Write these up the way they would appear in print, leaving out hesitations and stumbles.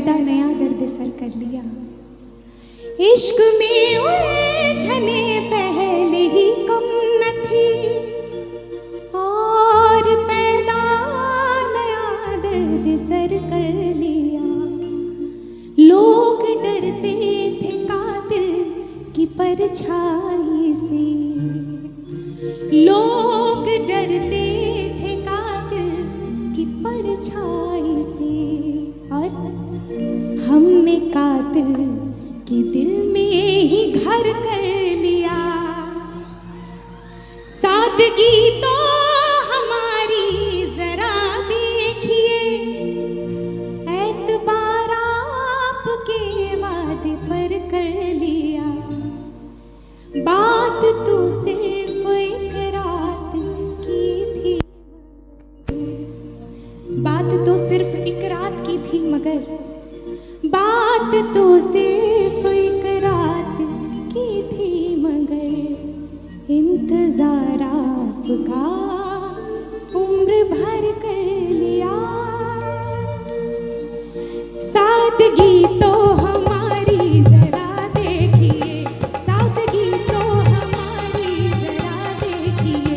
पैदा नया दर्द सर कर लिया। इश्क में उलझने पहले ही कम न थी और पैदा नया दर्द सर कर लिया। लोग डरते थे कातिल की परछाई से, लोग डरते थे कातिल की परछाई से, और हमने कातिल के दिल में ही घर कर लिया। सादगी तो हमारी जरा देखिए, एतबार आपके वादे पर कर लिया। बात तो सिर्फ एक रात की थी, बात तो सिर्फ एक रात की थी, मगर बात तो सिर्फ एक रात की थी, मगर इंतजार आपका उम्र भर कर लिया। सादगी तो हमारी जरा देखिए, सादगी तो हमारी जरा देखिए,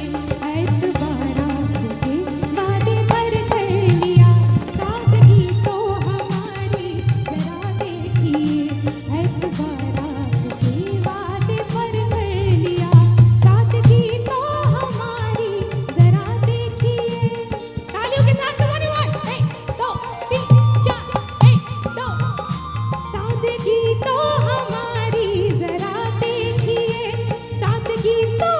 एतबार आपके वादे पर कर लिया। सादगी तो हमारी जरा देखिए, एतबार आपके वादे पर कर लिया। सादगी तो हमारी जरा देखिए। तालियों के साथ one, 1 2 3 4 1 2। सादगी तो हमारी जरा देखिए, सादगी तो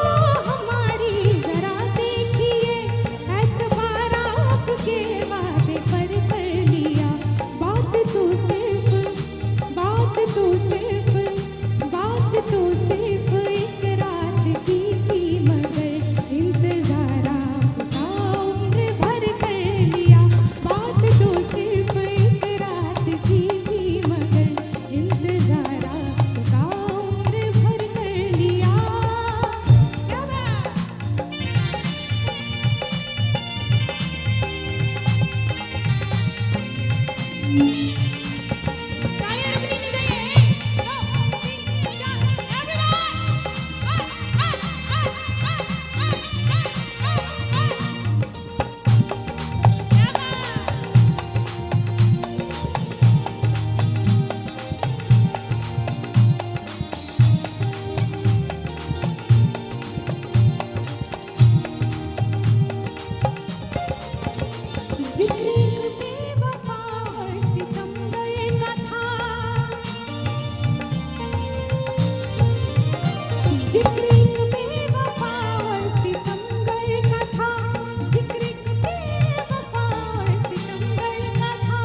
हमारी जरा देखिए, एतबार आपके वादे पर कर लिया। बात तो सिर्फ, बात तो सिर्फ, बात तो सिर्फ एक रात की थी, मगर इंतजार आपका उम्र भर कर लिया। बात तो सिर्फ एक रात की थी, मगर इंतजार आपका उम्र भर कर लिया। क्या बात! तालियां रुकनी नहीं चाहिए। 1 2 3 4 everyone! क्या बात! जिक्र एक बेवफा और सितमगर का था, जिक्र एक बेवफा और सितमगर का था, जिक्र एक बेवफा और सितमगर का था।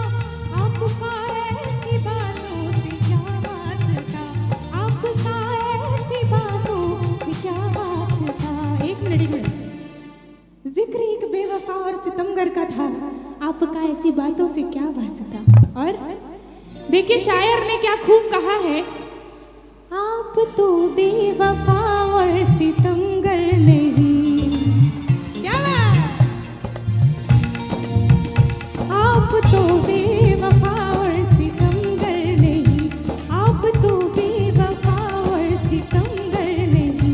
आपका ऐसी बातों से क्या वास्ता, आपका ऐसी बातों से क्या वास्ता। एक मिनट, जिक्र एक बेवफा और सितमगर का था, आपका ऐसी बातों से क्या वास्ता। और देखिए शायर ने क्या खूब कहा है, आप तो बेवफा और सितमगर नहीं। क्या बात! आप तो बेवफा और सितमगर नहीं, आप तो बेवफा और सितमगर नहीं।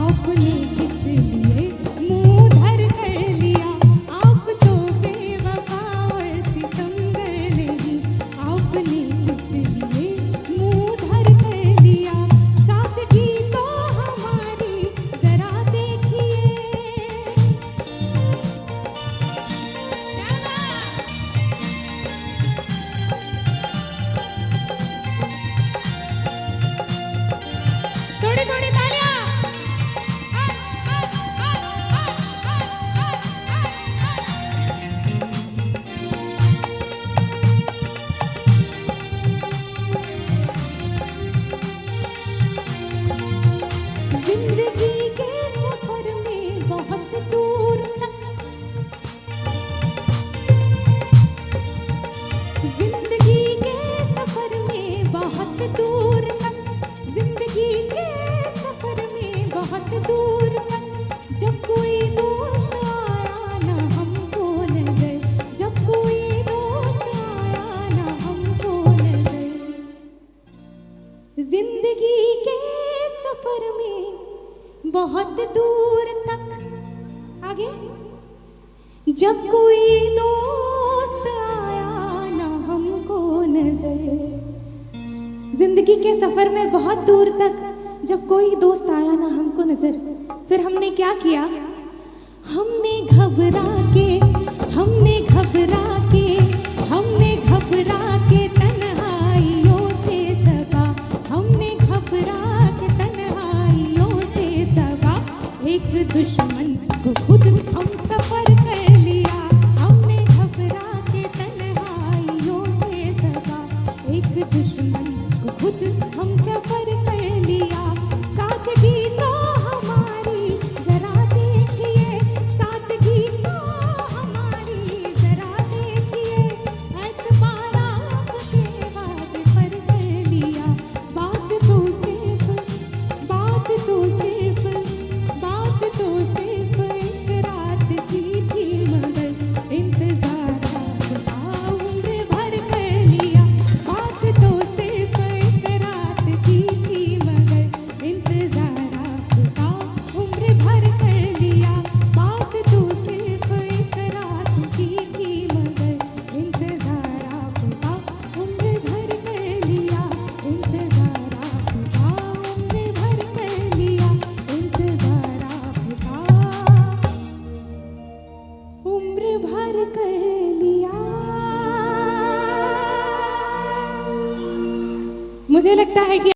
आपने किस लिए मुंह धर कर लिया, आप तो बेवफा और सितमगर नहीं। आपने किस लिए मुंह धर कर लिया। सादगी तो हमारी जरा देखिए। क्या बात! थोड़ी थोड़ी तालियां। जिंदगी के सफर में बहुत दूर तक, जिंदगी के सफर में बहुत दूर तक, जिंदगी के सफर में बहुत दूर तक, जब कोई दोस्त आया ना हमको नजर, जब कोई दोस्त आया ना हमको जिंदगी के सफर में बहुत दूर तक आगे जब कोई दोस्त आया ना हमको नजर, जिंदगी के सफर में बहुत दूर तक जब कोई दोस्त आया ना हमको नजर, फिर हमने क्या किया? हमने घबरा के तन्हाइयों से सगा, हमने घबरा के तन्हाइयों से सगा, एक दुश्मन को खुद हम सफर कर लिया। हमने घबरा के तन्हाइयों से सगा, एक दुश्मन को खुद हम सफर कर लिया। सादगी तो हमारी जरा देखिए, सादगी तो हमारी जरा देखिए, एतबार आपके वादे पर कर लिया। बात तो सिर्फ एक रात की थी, मगर इंतजार आपका उम्र भर कर लिया। बात तो सिर्फ एक रात की थी, मगर इंतजार आपका उम्र भर कर लिया। बात तो सिर्फ एक रात की थी, मगर इंतजार आपका उम्र भर कर लिया। इंतजार आपका उम्र भर कर लिया। इंतजार आपका उम्र भर कर लिया। मुझे लगता है कि